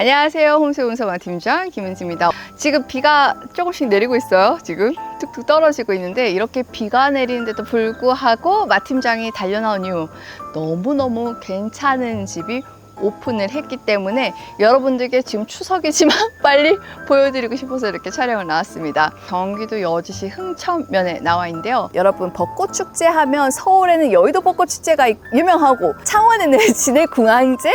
안녕하세요. 홈세운서마 팀장 김은지입니다. 지금 비가 조금씩 내리고 있어요. 지금 툭툭 떨어지고 있는데 이렇게 비가 내리는데도 불구하고 마 팀장이 달려나온 이유, 너무너무 괜찮은 집이 오픈을 했기 때문에 여러분들께 지금 추석이지만 빨리 보여드리고 싶어서 이렇게 촬영을 나왔습니다. 경기도 여주시 흥천면에 나와 있는데요. 여러분, 벚꽃축제 하면 서울에는 여의도 벚꽃축제가 유명하고 창원에는 진해궁항제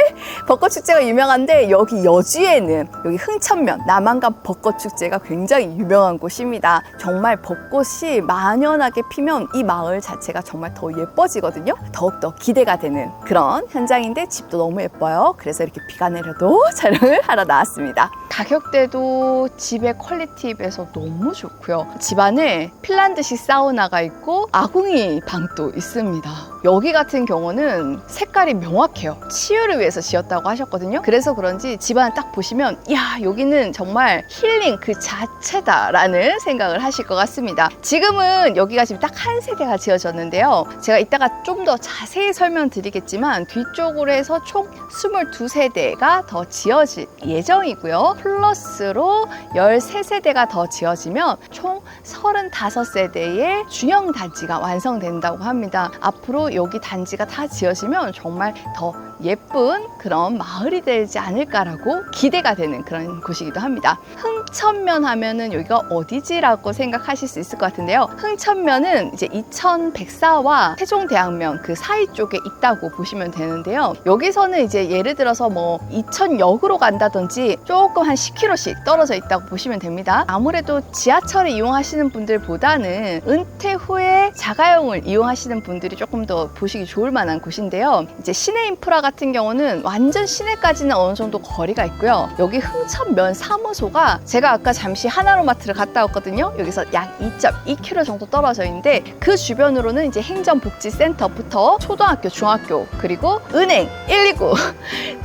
벚꽃축제가 유명한데 여기 여주에는 여기 흥천면 남한강 벚꽃축제가 굉장히 유명한 곳입니다. 정말 벚꽃이 만연하게 피면 이 마을 자체가 정말 더 예뻐지거든요. 더욱더 기대가 되는 그런 현장인데 집도 너무 예뻐요. 그래서 이렇게 비가 내려도 촬영을 하러 나왔습니다. 가격대도 집의 퀄리티에 비해서 너무 좋고요. 집 안에 핀란드식 사우나가 있고 아궁이 방도 있습니다. 여기 같은 경우는 색깔이 명확해요. 치유를 위해서 지었다고 하셨거든요. 그래서 그런지 집안 딱 보시면 야, 여기는 정말 힐링 그 자체다 라는 생각을 하실 것 같습니다. 지금은 여기가 지금 딱 한 세대가 지어졌는데요. 제가 이따가 좀 더 자세히 설명드리겠지만 뒤쪽으로 해서 총 22세대가 더 지어질 예정이고요. 플러스로 13세대가 더 지어지면 총 35세대의 중형 단지가 완성된다고 합니다. 앞으로 여기 단지가 다 지어지면 정말 더 예쁜 그런 마을이 되지 않을까라고 기대가 되는 그런 곳이기도 합니다. 흥천면 하면은 여기가 어디지라고 생각하실 수 있을 것 같은데요. 흥천면은 이제 이천백사와 세종대왕면 그 사이 쪽에 있다고 보시면 되는데요. 여기서는 이제 예를 들어서 뭐 이천역으로 간다든지 조금 한 10km씩 떨어져 있다고 보시면 됩니다. 아무래도 지하철을 이용하시는 분들보다는 은퇴 후에 자가용을 이용하시는 분들이 조금 더 보시기 좋을 만한 곳인데요. 이제 시내 인프라 같은 경우는 완전 시내까지는 어느 정도 거리가 있고요. 여기 흥천면 사무소가 제가 아까 잠시 하나로마트를 갔다 왔거든요. 여기서 약 2.2km 정도 떨어져 있는데 그 주변으로는 이제 행정복지센터부터 초등학교, 중학교, 그리고 은행, 119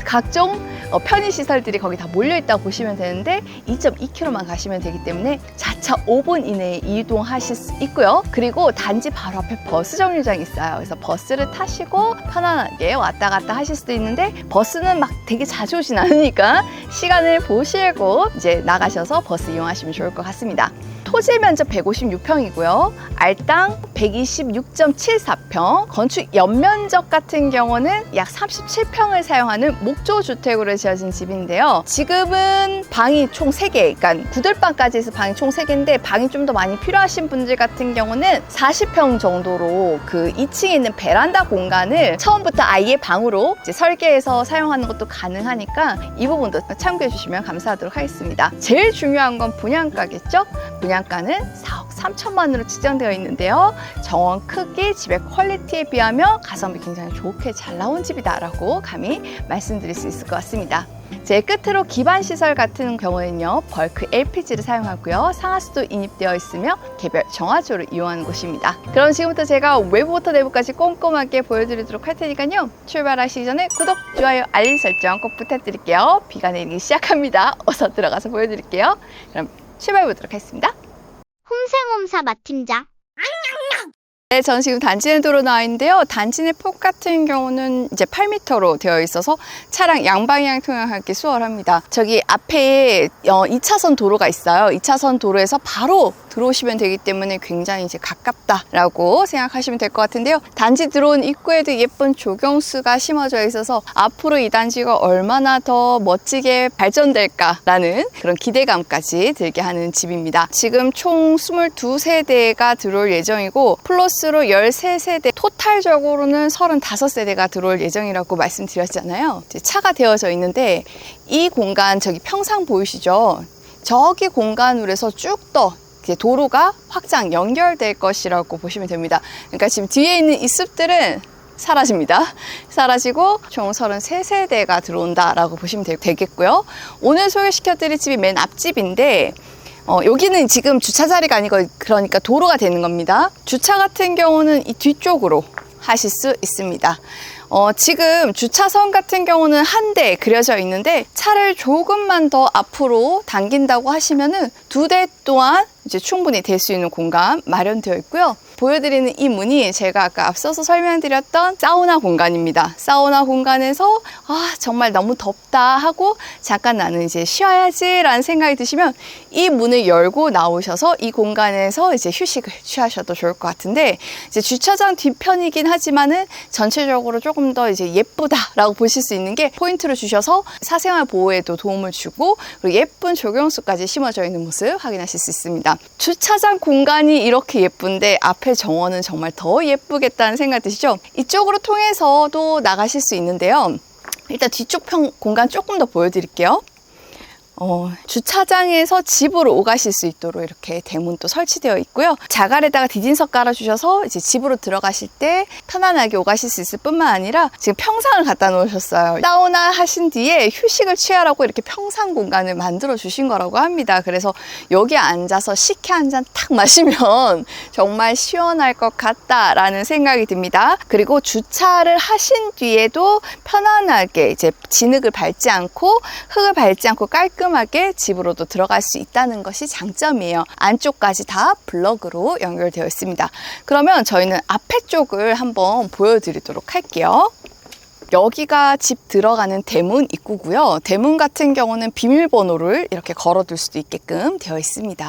각종 편의시설들이 거기 다 몰려있다고 보시면 되는데 2.2km만 가시면 되기 때문에 자차 5분 이내에 이동하실 수 있고요. 그리고 단지 바로 앞에 버스 정류장이 있어요. 그래서 버스를 타시고 편안하게 왔다 갔다 하실 수도 있는데 버스는 막 되게 자주 오진 않으니까 시간을 보시고 이제 나가셔서 버스 이용하시면 좋을 것 같습니다. 토지 면적 156평이고요. 알당 126.74평, 건축 연면적 같은 경우는 약 37평을 사용하는 목조주택으로 지어진 집인데요. 지금은 방이 총 3개, 그러니까 구들방까지 해서 방이 총 3개인데 방이 좀 더 많이 필요하신 분들 같은 경우는 40평 정도로 그 2층에 있는 베란다 공간을 처음부터 아예 방으로 이제 설계해서 사용하는 것도 가능하니까 이 부분도 참고해 주시면 감사하도록 하겠습니다. 제일 중요한 건 분양가겠죠? 분양가는 4억 3천만으로 측정되어 있는데요. 정원 크기, 집의 퀄리티에 비하면 가성비 굉장히 좋게 잘 나온 집이다라고 감히 말씀드릴 수 있을 것 같습니다. 제 끝으로 기반시설 같은 경우에는요, 벌크 LPG를 사용하고요. 상하수도 인입되어 있으며 개별 정화조를 이용하는 곳입니다. 그럼 지금부터 제가 외부부터 내부까지 꼼꼼하게 보여드리도록 할 테니까요. 출발하시기 전에 구독, 좋아요, 알림 설정 꼭 부탁드릴게요. 비가 내리기 시작합니다. 어서 들어가서 보여드릴게요. 그럼 출발해보도록 하겠습니다. 홈생홈사 마팀장. 네, 저는 지금 단지 내 도로 나와 있는데요. 단지 내 폭 같은 경우는 이제 8m로 되어 있어서 차량 양방향 통행하기 수월합니다. 저기 앞에 2차선 도로가 있어요. 2차선 도로에서 바로 들어오시면 되기 때문에 굉장히 이제 가깝다라고 생각하시면 될 것 같은데요. 단지 들어온 입구에도 예쁜 조경수가 심어져 있어서 앞으로 이 단지가 얼마나 더 멋지게 발전될까라는 그런 기대감까지 들게 하는 집입니다. 지금 총 22세대가 들어올 예정이고 플러스로 13세대, 토탈적으로는 35세대가 들어올 예정이라고 말씀드렸잖아요. 이제 차가 되어져 있는데 이 공간, 저기 평상 보이시죠? 저기 공간으로 해서 쭉 떠 도로가 확장 연결될 것이라고 보시면 됩니다. 그러니까 지금 뒤에 있는 이 숲들은 사라집니다. 사라지고 총 33세대가 들어온다라고 보시면 되겠고요. 오늘 소개시켜드릴 집이 맨 앞집인데 여기는 지금 주차 자리가 아니고 그러니까 도로가 되는 겁니다. 주차 같은 경우는 이 뒤쪽으로 하실 수 있습니다. 지금 주차선 같은 경우는 한 대 그려져 있는데 차를 조금만 더 앞으로 당긴다고 하시면은 2대 또한 이제 충분히 될 수 있는 공간 마련되어 있고요. 보여드리는 이 문이 제가 아까 앞서서 설명드렸던 사우나 공간입니다. 사우나 공간에서 정말 너무 덥다 하고 잠깐 나는 이제 쉬어야지 라는 생각이 드시면 이 문을 열고 나오셔서 이 공간에서 이제 휴식을 취하셔도 좋을 것 같은데, 이제 주차장 뒤편이긴 하지만은 전체적으로 조금 더 이제 예쁘다라고 보실 수 있는 게 포인트를 주셔서 사생활 보호에도 도움을 주고, 그리고 예쁜 조경수까지 심어져 있는 모습 확인하실 수 있습니다. 주차장 공간이 이렇게 예쁜데 앞에 정원은 정말 더 예쁘겠다는 생각 드시죠? 이쪽으로 통해서도 나가실 수 있는데요. 일단 뒤쪽 공간 조금 더 보여드릴게요. 주차장에서 집으로 오가실 수 있도록 이렇게 대문도 설치되어 있고요. 자갈에다가 디진석 깔아주셔서 이제 집으로 들어가실 때 편안하게 오가실 수 있을 뿐만 아니라 지금 평상을 갖다 놓으셨어요. 사우나 하신 뒤에 휴식을 취하라고 이렇게 평상 공간을 만들어 주신 거라고 합니다. 그래서 여기 앉아서 식혜 한 잔 탁 마시면 정말 시원할 것 같다라는 생각이 듭니다. 그리고 주차를 하신 뒤에도 편안하게 이제 진흙을 밟지 않고 흙을 밟지 않고 깔끔하게 집으로도 들어갈 수 있다는 것이 장점이에요. 안쪽까지 다 블럭으로 연결되어 있습니다. 그러면 저희는 앞에 쪽을 한번 보여드리도록 할게요. 여기가 집 들어가는 대문 입구고요. 대문 같은 경우는 비밀번호를 이렇게 걸어둘 수도 있게끔 되어 있습니다.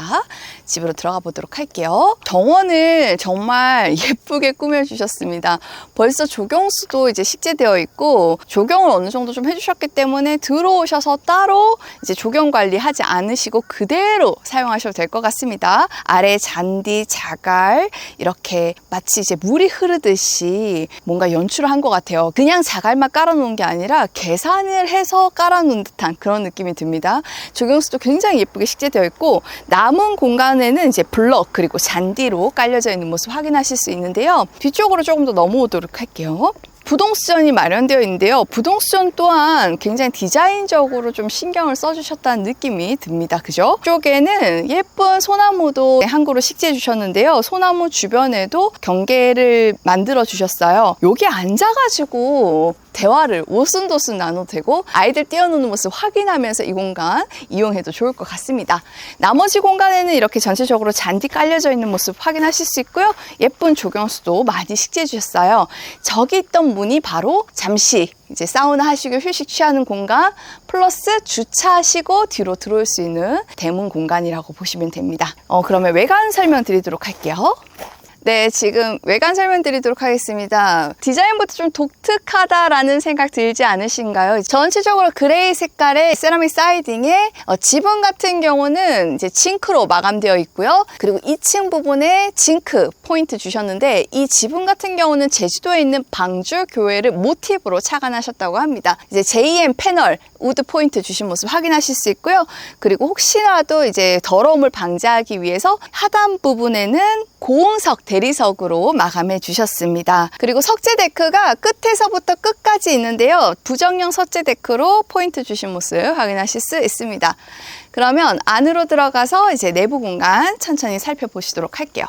집으로 들어가 보도록 할게요. 정원을 정말 예쁘게 꾸며주셨습니다. 벌써 조경수도 이제 식재되어 있고 조경을 어느 정도 좀 해주셨기 때문에 들어오셔서 따로 이제 조경 관리하지 않으시고 그대로 사용하셔도 될 것 같습니다. 아래 잔디, 자갈 이렇게 마치 이제 물이 흐르듯이 뭔가 연출을 한 것 같아요. 그냥 자갈만 깔아놓은 게 아니라 계산을 해서 깔아놓은 듯한 그런 느낌이 듭니다. 조경수도 굉장히 예쁘게 식재되어 있고 남은 공간에는 이제 블럭 그리고 잔디로 깔려져 있는 모습 확인하실 수 있는데요. 뒤쪽으로 조금 더 넘어오도록 할게요. 부동수전이 마련되어 있는데요. 부동수전 또한 굉장히 디자인적으로 좀 신경을 써주셨다는 느낌이 듭니다. 그죠? 쪽에는 예쁜 소나무도 한 그루 식재해 주셨는데요. 소나무 주변에도 경계를 만들어 주셨어요. 여기 앉아가지고 대화를 오순도순 나눠도 되고 아이들 뛰어노는 모습 확인하면서 이 공간 이용해도 좋을 것 같습니다. 나머지 공간에는 이렇게 전체적으로 잔디 깔려져 있는 모습 확인하실 수 있고요. 예쁜 조경수도 많이 식재해 주셨어요. 저기 있던 문이 바로 잠시 이제 사우나 하시고 휴식 취하는 공간 플러스 주차하시고 뒤로 들어올 수 있는 대문 공간이라고 보시면 됩니다. 그러면 외관 설명 드리도록 할게요. 네, 지금 외관 설명드리도록 하겠습니다. 디자인부터 좀 독특하다라는 생각 들지 않으신가요? 전체적으로 그레이 색깔의 세라믹 사이딩에 지붕 같은 경우는 이제 징크로 마감되어 있고요. 그리고 2층 부분에 징크 포인트 주셨는데 이 지붕 같은 경우는 제주도에 있는 방주 교회를 모티브로 착안하셨다고 합니다. 이제 JM 패널 우드 포인트 주신 모습 확인하실 수 있고요. 그리고 혹시라도 이제 더러움을 방지하기 위해서 하단 부분에는 고응석 대리석으로 마감해 주셨습니다. 그리고 석재 데크가 끝에서부터 끝까지 있는데요. 부정형 석재 데크로 포인트 주신 모습 확인하실 수 있습니다. 그러면 안으로 들어가서 이제 내부 공간 천천히 살펴보시도록 할게요.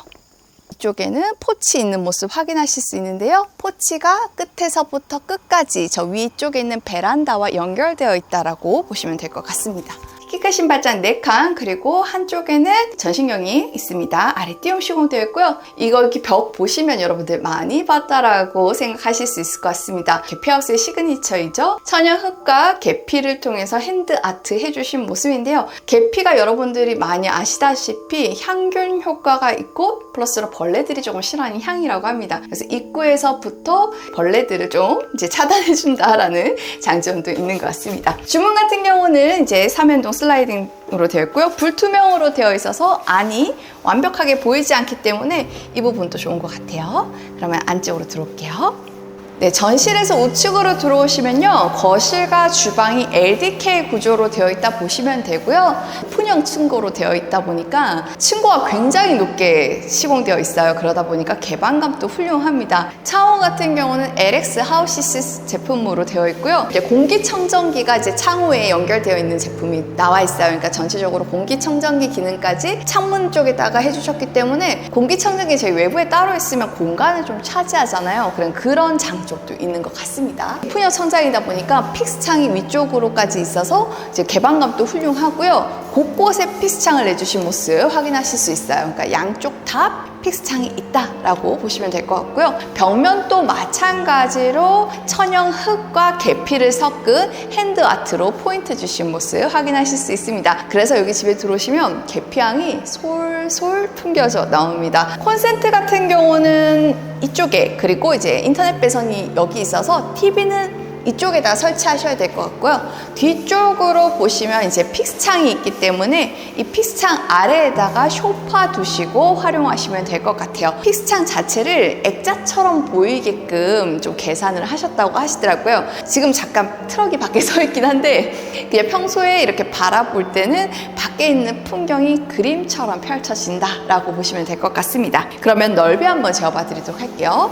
이쪽에는 포치 있는 모습 확인하실 수 있는데요. 포치가 끝에서부터 끝까지 저 위쪽에 있는 베란다와 연결되어 있다라고 보시면 될 것 같습니다. 키크신 발장 4칸 그리고 한쪽에는 전신경이 있습니다. 아래 띄움 시공되어 있고요. 이거 이렇게 벽 보시면 여러분들 많이 봤다라고 생각하실 수 있을 것 같습니다. 계피하우스의 시그니처이죠. 천연 흙과 계피를 통해서 핸드 아트 해주신 모습인데요. 계피가 여러분들이 많이 아시다시피 향균 효과가 있고 플러스로 벌레들이 조금 싫어하는 향이라고 합니다. 그래서 입구에서부터 벌레들을 좀 이제 차단해준다라는 장점도 있는 것 같습니다. 주문 같은 경우는 이제 3연동 슬라이딩으로 되어 있고요. 불투명으로 되어 있어서 안이 완벽하게 보이지 않기 때문에 이 부분도 좋은 것 같아요. 그러면 안쪽으로 들어올게요. 네, 전실에서 우측으로 들어오시면요. 거실과 주방이 LDK 구조로 되어 있다 보시면 되고요. 오픈형 층고로 되어 있다 보니까 층고가 굉장히 높게 시공되어 있어요. 그러다 보니까 개방감도 훌륭합니다. 차원 같은 경우는 LX 하우시스 제품으로 되어 있고요. 이제 공기청정기가 이제 창호에 연결되어 있는 제품이 나와 있어요. 그러니까 전체적으로 공기청정기 기능까지 창문 쪽에다가 해주셨기 때문에 공기청정기 저희 외부에 따로 있으면 공간을 좀 차지하잖아요. 그런 장점 만족도 있는 것 같습니다. 푸녀 천장이다 보니까 픽스창이 위쪽으로까지 있어서 이제 개방감도 훌륭하고요. 곳곳에 픽스창을 내주신 모습 확인하실 수 있어요. 그러니까 양쪽 다 픽스창이 있다라고 보시면 될 것 같고요. 벽면도 마찬가지로 천연 흙과 계피를 섞은 핸드아트로 포인트 주신 모습 확인하실 수 있습니다. 그래서 여기 집에 들어오시면 계피향이 솔솔 풍겨져 나옵니다. 콘센트 같은 경우는 이쪽에, 그리고 이제 인터넷 배선이 여기 있어서 TV는 이쪽에다 설치하셔야 될 것 같고요. 뒤쪽으로 보시면 이제 픽스창이 있기 때문에 이 픽스창 아래에다가 소파 두시고 활용하시면 될 것 같아요. 픽스창 자체를 액자처럼 보이게끔 좀 계산을 하셨다고 하시더라고요. 지금 잠깐 트럭이 밖에 서 있긴 한데 그냥 평소에 이렇게 바라볼 때는 밖에 있는 풍경이 그림처럼 펼쳐진다라고 보시면 될 것 같습니다. 그러면 넓이 한번 재어봐 드리도록 할게요.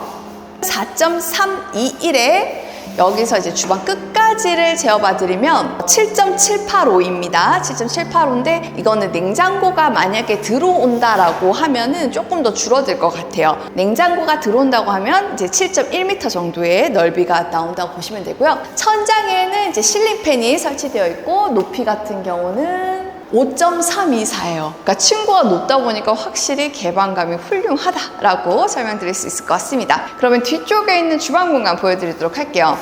4.321에 여기서 이제 주방 끝까지를 재어봐 드리면 7.785입니다. 7.785인데 이거는 냉장고가 만약에 들어온다라고 하면은 조금 더 줄어들 것 같아요. 냉장고가 들어온다고 하면 이제 7.1m 정도의 넓이가 나온다고 보시면 되고요. 천장에는 이제 실링팬이 설치되어 있고 높이 같은 경우는 5.324예요. 그러니까 층고가 높다 보니까 확실히 개방감이 훌륭하다라고 설명드릴 수 있을 것 같습니다. 그러면 뒤쪽에 있는 주방 공간 보여드리도록 할게요.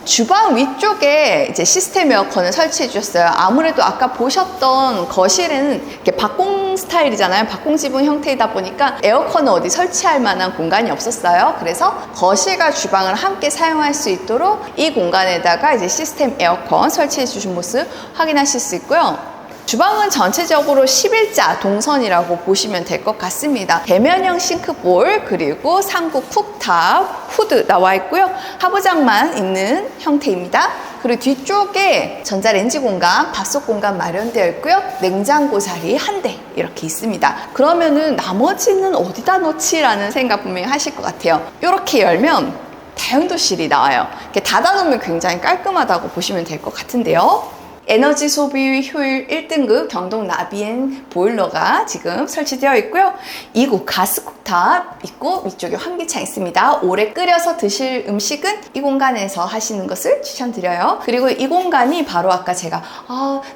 주방 위쪽에 이제 시스템 에어컨을 설치해 주셨어요. 아무래도 아까 보셨던 거실은 이렇게 박공 스타일이잖아요. 박공 지붕 형태이다 보니까 에어컨을 어디 설치할 만한 공간이 없었어요. 그래서 거실과 주방을 함께 사용할 수 있도록 이 공간에다가 이제 시스템 에어컨 설치해 주신 모습 확인하실 수 있고요. 주방은 전체적으로 11자 동선이라고 보시면 될 것 같습니다. 대면형 싱크볼, 그리고 상부 쿡탑, 후드 나와 있고요. 하부장만 있는 형태입니다. 그리고 뒤쪽에 전자레인지 공간, 밥솥 공간 마련되어 있고요. 냉장고 자리 한 대 이렇게 있습니다. 그러면은 나머지는 어디다 놓지라는 생각 분명히 하실 것 같아요. 이렇게 열면 다용도실이 나와요. 이렇게 닫아놓으면 굉장히 깔끔하다고 보시면 될 것 같은데요. 에너지 소비 효율 1등급 경동 나비엔 보일러가 지금 설치되어 있고요. 2구 가스 쿡탑 있고 위쪽에 환기창 있습니다. 오래 끓여서 드실 음식은 이 공간에서 하시는 것을 추천드려요. 그리고 이 공간이 바로 아까 제가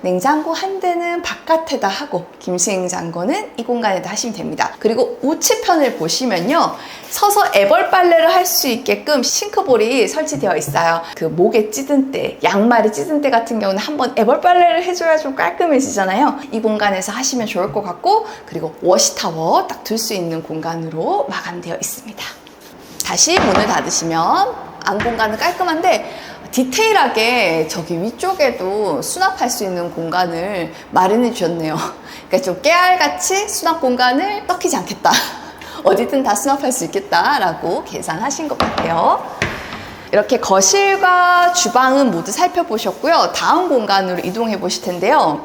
냉장고 한 대는 바깥에다 하고 김치냉장고는 이 공간에다 하시면 됩니다. 그리고 우측편을 보시면요. 서서 애벌 빨래를 할 수 있게끔 싱크볼이 설치되어 있어요. 그 목에 찌든 때, 양말에 찌든 때 같은 경우는 한번 애벌 빨래를 해줘야 좀 깔끔해지잖아요. 이 공간에서 하시면 좋을 것 같고, 그리고 워시타워 딱 둘 수 있는 공간으로 마감되어 있습니다. 다시 문을 닫으시면 안 공간은 깔끔한데 디테일하게 저기 위쪽에도 수납할 수 있는 공간을 마련해 주셨네요. 그러니까 좀 깨알같이 수납 공간을 썩히지 않겠다. 어디든 다 수납할 수 있겠다라고 계산하신 것 같아요. 이렇게 거실과 주방은 모두 살펴보셨고요. 다음 공간으로 이동해 보실 텐데요.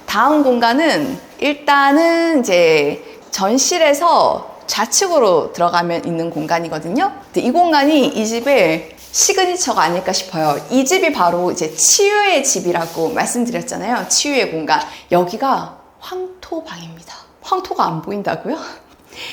다음 공간은 일단은 이제 전실에서 좌측으로 들어가면 있는 공간이거든요. 이 공간이 이 집의 시그니처가 아닐까 싶어요. 이 집이 바로 이제 치유의 집이라고 말씀드렸잖아요. 치유의 공간. 여기가 황토방입니다. 황토가 안 보인다고요?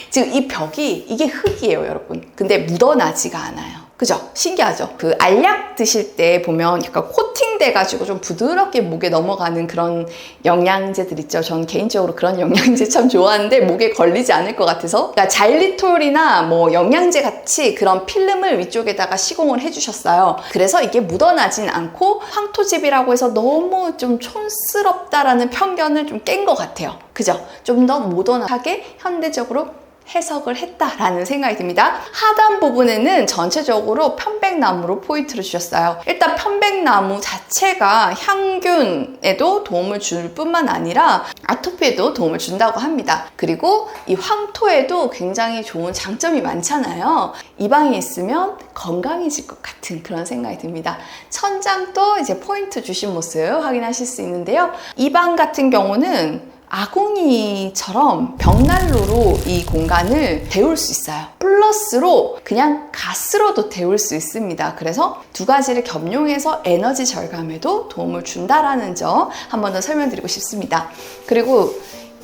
지금 이 벽이 이게 흙이에요, 여러분. 근데 묻어나지가 않아요. 그죠? 신기하죠? 그 알약 드실 때 보면 약간 코팅돼가지고 좀 부드럽게 목에 넘어가는 그런 영양제들 있죠. 전 개인적으로 그런 영양제 참 좋아하는데 목에 걸리지 않을 것 같아서. 그러니까 자일리톨이나 뭐 영양제 같이 그런 필름을 위쪽에다가 시공을 해주셨어요. 그래서 이게 묻어나진 않고 황토집이라고 해서 너무 좀 촌스럽다라는 편견을 좀 깬 것 같아요. 그죠? 좀 더 모던하게 현대적으로 해석을 했다라는 생각이 듭니다. 하단 부분에는 전체적으로 편백나무로 포인트를 주셨어요. 일단 편백나무 자체가 향균에도 도움을 줄 뿐만 아니라 아토피에도 도움을 준다고 합니다. 그리고 이 황토에도 굉장히 좋은 장점이 많잖아요. 이 방에 있으면 건강해질 것 같은 그런 생각이 듭니다. 천장도 이제 포인트 주신 모습 확인하실 수 있는데요. 이 방 같은 경우는 아궁이처럼 벽난로로 이 공간을 데울 수 있어요. 플러스로 그냥 가스로도 데울 수 있습니다. 그래서 두 가지를 겸용해서 에너지 절감에도 도움을 준다라는 점 한 번 더 설명드리고 싶습니다. 그리고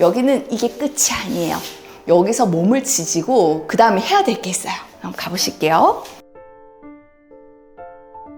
여기는 이게 끝이 아니에요. 여기서 몸을 지지고 그 다음에 해야 될 게 있어요. 한번 가보실게요.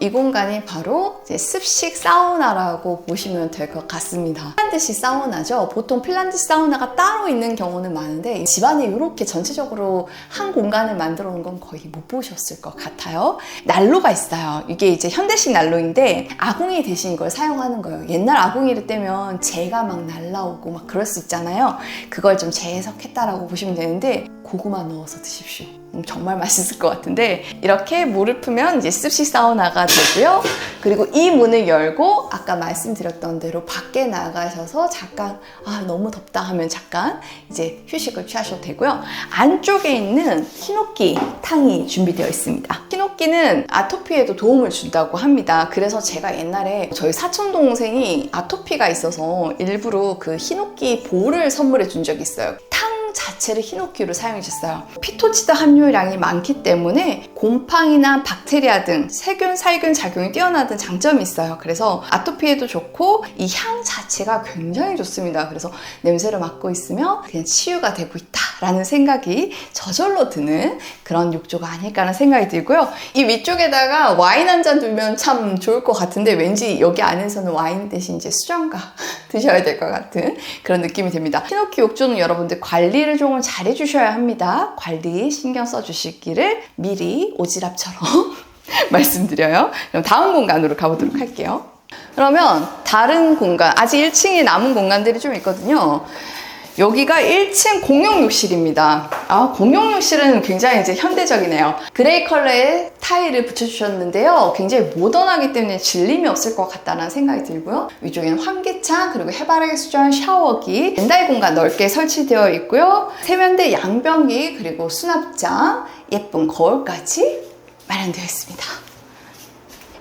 이 공간이 바로 이제 습식 사우나라고 보시면 될 것 같습니다. 핀란드식 사우나죠. 보통 핀란드식 사우나가 따로 있는 경우는 많은데 집안에 이렇게 전체적으로 한 공간을 만들어 놓은 건 거의 못 보셨을 것 같아요. 난로가 있어요. 이게 이제 현대식 난로인데 아궁이 대신 이걸 사용하는 거예요. 옛날 아궁이를 떼면 재가 막 날라오고 막 그럴 수 있잖아요. 그걸 좀 재해석했다라고 보시면 되는데 고구마 넣어서 드십시오. 정말 맛있을 것 같은데 이렇게 물을 푸면 이제 습식 사우나가 되고요. 그리고 이 문을 열고 아까 말씀드렸던 대로 밖에 나가셔서 잠깐 너무 덥다 하면 잠깐 이제 휴식을 취하셔도 되고요. 안쪽에 있는 히노키 탕이 준비되어 있습니다. 히노키는 아토피에도 도움을 준다고 합니다. 그래서 제가 옛날에 저희 사촌 동생이 아토피가 있어서 일부러 그 히노키 볼을 선물해 준 적이 있어요. 탕 자체를 히노키로 사용해 줬어요. 피토치드 함유량이 많기 때문에 곰팡이나 박테리아 등 세균, 살균 작용이 뛰어나다는 장점이 있어요. 그래서 아토피에도 좋고 이 향 자체가 굉장히 좋습니다. 그래서 냄새를 맡고 있으면 그냥 치유가 되고 있다라는 생각이 저절로 드는 그런 욕조가 아닐까라는 생각이 들고요. 이 위쪽에다가 와인 한 잔 두면 참 좋을 것 같은데 왠지 여기 안에서는 와인 대신 이제 수정과 드셔야 될 것 같은 그런 느낌이 듭니다. 히노키 욕조는 여러분들 관리를 조금 잘 해주셔야 합니다. 관리 신경 써주시기를 미리 오지랖처럼 말씀드려요. 그럼 다음 공간으로 가보도록 할게요. 그러면 다른 공간, 아직 1층에 남은 공간들이 좀 있거든요. 여기가 1층 공용 욕실입니다. 공용 욕실은 굉장히 이제 현대적이네요. 그레이 컬러의 타일을 붙여주셨는데요. 굉장히 모던하기 때문에 질림이 없을 것 같다는 생각이 들고요. 위쪽에는 환기창, 그리고 해바라기 수전 샤워기, 벤다이 공간 넓게 설치되어 있고요. 세면대 양변기, 그리고 수납장, 예쁜 거울까지 마련되어 있습니다.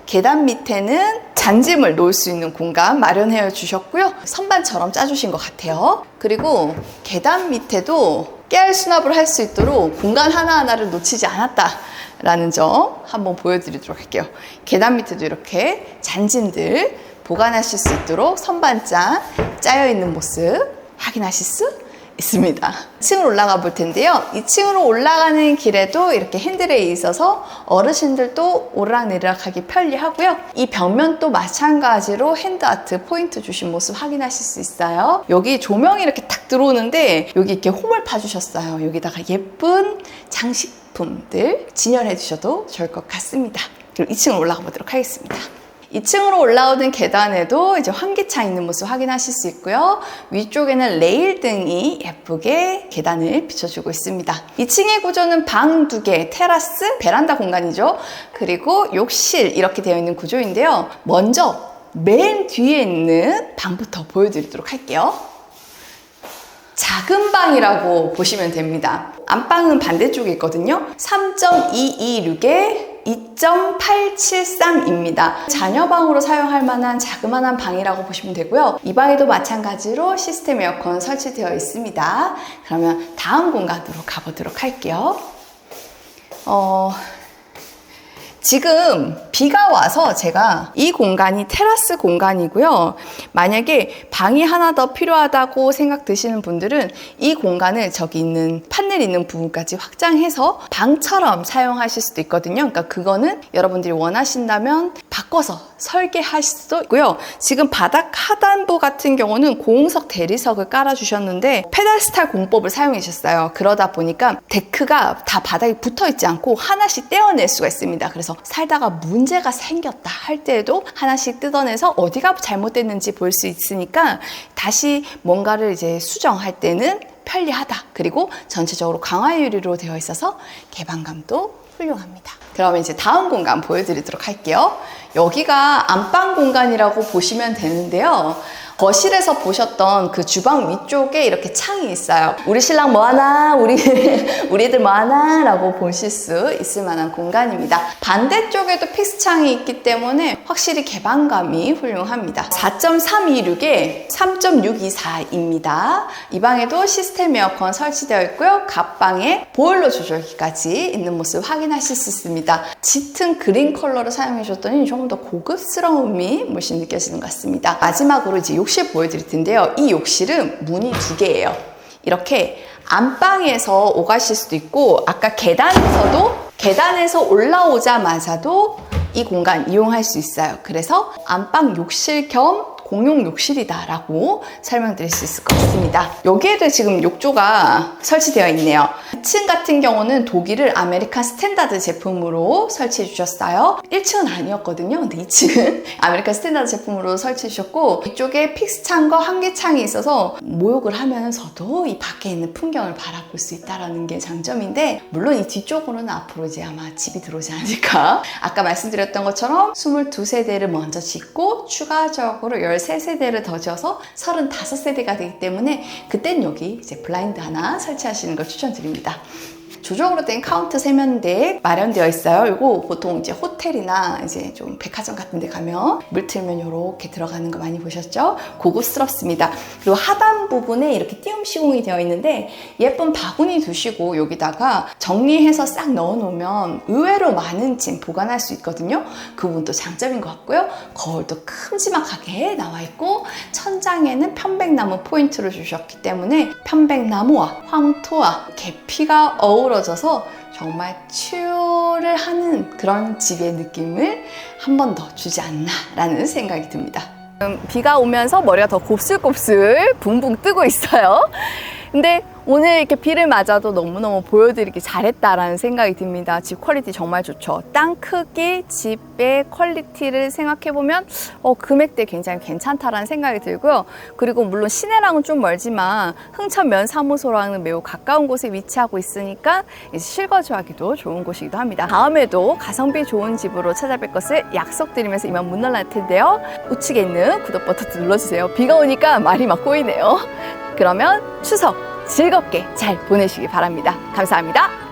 계단 밑에는 잔짐을 놓을 수 있는 공간 마련해 주셨고요. 선반처럼 짜주신 것 같아요. 그리고 계단 밑에도 깨알 수납을 할 수 있도록 공간 하나하나를 놓치지 않았다라는 점 한번 보여드리도록 할게요. 계단 밑에도 이렇게 잔짐들 보관하실 수 있도록 선반장 짜여 있는 모습 확인하실 수 있습니다. 2층으로 올라가 볼 텐데요. 2층으로 올라가는 길에도 이렇게 핸드레일이 있어서 어르신들도 오르락내리락 하기 편리하고요. 이 벽면도 마찬가지로 핸드아트 포인트 주신 모습 확인하실 수 있어요. 여기 조명이 이렇게 탁 들어오는데 여기 이렇게 홈을 파주셨어요. 여기다가 예쁜 장식품들 진열해 주셔도 좋을 것 같습니다. 그럼 2층으로 올라가 보도록 하겠습니다. 2층으로 올라오는 계단에도 이제 환기창 있는 모습 확인하실 수 있고요. 위쪽에는 레일 등이 예쁘게 계단을 비춰주고 있습니다. 2층의 구조는 방 2개, 테라스, 베란다 공간이죠. 그리고 욕실 이렇게 되어 있는 구조인데요. 먼저 맨 뒤에 있는 방부터 보여드리도록 할게요. 작은 방이라고 보시면 됩니다. 안방은 반대쪽에 있거든요. 3.226에 2.873입니다. 자녀방으로 사용할 만한 자그마한 방이라고 보시면 되고요. 이 방에도 마찬가지로 시스템 에어컨 설치되어 있습니다. 그러면 다음 공간으로 가보도록 할게요. 지금 비가 와서 제가 이 공간이 테라스 공간이고요. 만약에 방이 하나 더 필요하다고 생각 드시는 분들은 이 공간을 저기 있는 판넬 있는 부분까지 확장해서 방처럼 사용하실 수도 있거든요. 그러니까 그거는 여러분들이 원하신다면 바꿔서 설계하실 수도 있고요. 지금 바닥 하단부 같은 경우는 고홍석 대리석을 깔아주셨는데 페달스타일 공법을 사용해 주셨어요. 그러다 보니까 데크가 다 바닥에 붙어 있지 않고 하나씩 떼어낼 수가 있습니다. 그래서 살다가 문제가 생겼다 할 때에도 하나씩 뜯어내서 어디가 잘못됐는지 볼 수 있으니까 다시 뭔가를 이제 수정할 때는 편리하다. 그리고 전체적으로 강화 유리로 되어 있어서 개방감도 훌륭합니다. 그러면 이제 다음 공간 보여드리도록 할게요. 여기가 안방 공간이라고 보시면 되는데요. 거실에서 보셨던 그 주방 위쪽에 이렇게 창이 있어요. 우리 신랑 뭐하나? 우리들 뭐하나? 라고 보실 수 있을 만한 공간입니다. 반대쪽에도 픽스창이 있기 때문에 확실히 개방감이 훌륭합니다. 4.326에 3.624입니다. 이 방에도 시스템 에어컨 설치되어 있고요. 갑방에 보일러 조절기까지 있는 모습 확인하실 수 있습니다. 짙은 그린 컬러를 사용해 주셨더니 조금 더 고급스러움이 물씬 느껴지는 것 같습니다. 마지막으로 이제 욕실 보여드릴 텐데요. 이 욕실은 문이 2개예요. 이렇게 안방에서 오가실 수도 있고 아까 계단에서 올라오자마자도 이 공간 이용할 수 있어요. 그래서 안방 욕실 겸 공용 욕실이다라고 설명드릴 수 있을 것 같습니다. 여기에도 지금 욕조가 설치되어 있네요. 2층 같은 경우는 독일을 아메리칸 스탠다드 제품으로 설치해 주셨어요. 1층은 아니었거든요. 근데 2층은 아메리칸 스탠다드 제품으로 설치해 주셨고, 이쪽에 픽스창과 환기창이 있어서 목욕을 하면서도 이 밖에 있는 풍경을 바라볼 수 있다는 게 장점인데, 물론 이 뒤쪽으로는 앞으로 이제 아마 집이 들어오지 않을까. 아까 말씀드렸던 것처럼 22세대를 먼저 짓고 추가적으로 13세대를 더 지어서 35세대가 되기 때문에 그땐 여기 이제 블라인드 하나 설치하시는 걸 추천드립니다. 조정으로 된 카운터 세면대 마련되어 있어요. 이거 보통 이제 호텔이나 이제 좀 백화점 같은 데 가면 물 틀면 이렇게 들어가는 거 많이 보셨죠? 고급스럽습니다. 그리고 하단 부분에 이렇게 띄움 시공이 되어 있는데 예쁜 바구니 두시고 여기다가 정리해서 싹 넣어 놓으면 의외로 많은 짐 보관할 수 있거든요. 그 부분도 장점인 것 같고요. 거울도 큼지막하게 나와 있고, 천장에는 편백나무 포인트를 주셨기 때문에 편백나무와 황토와 계피가 어우러져서 정말 치유를 하는 그런 집의 느낌을 한 번 더 주지 않나 라는 생각이 듭니다. 비가 오면서 머리가 더 곱슬곱슬 붕붕 뜨고 있어요. 근데 오늘 이렇게 비를 맞아도 너무너무 보여드리기 잘했다라는 생각이 듭니다. 집 퀄리티 정말 좋죠. 땅 크기, 집의 퀄리티를 생각해보면 금액대 굉장히 괜찮다라는 생각이 들고요. 그리고 물론 시내랑은 좀 멀지만 흥천 면사무소랑은 매우 가까운 곳에 위치하고 있으니까 이제 실거주하기도 좋은 곳이기도 합니다. 다음에도 가성비 좋은 집으로 찾아뵐 것을 약속드리면서 이만 문 열릴 텐데요. 우측에 있는 구독 버튼 눌러주세요. 비가 오니까 말이 막 꼬이네요. 그러면 추석 즐겁게 잘 보내시기 바랍니다. 감사합니다.